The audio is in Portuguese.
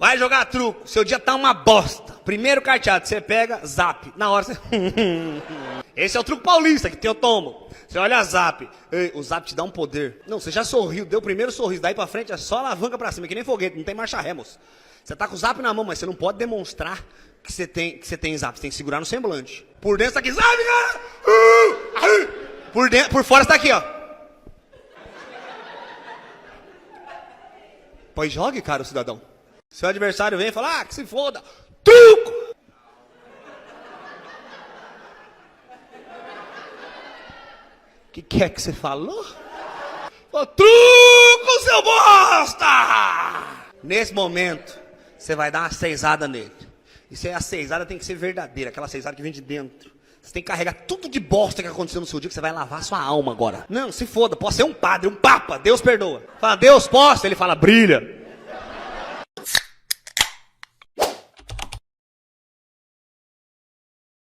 Vai jogar truco, seu dia tá uma bosta. Primeiro carteado, você pega, zap. Na hora você... Esse é o truco paulista que tem o tombo. Você olha zap. Ei, o zap te dá um poder. Não, você já sorriu, deu o primeiro sorriso. Daí pra frente é só alavanca pra cima, que nem foguete, não tem marcha ré, moço. Você tá com o zap na mão, mas você não pode demonstrar que você tem zap. Você tem que segurar no semblante. Por dentro você tá aqui, zap, cara! Por fora você tá aqui, ó. Pois jogue, cara, o cidadão. Seu adversário vem e fala, que se foda. Truco! Que é que você falou? Truco, seu bosta! Nesse momento, você vai dar uma seisada nele. E a seisada tem que ser verdadeira, aquela seisada que vem de dentro. Você tem que carregar tudo de bosta que aconteceu no seu dia, que você vai lavar sua alma agora. Não, se foda, pode ser um padre, um papa, Deus perdoa. Fala, Deus, posso? Ele fala, brilha.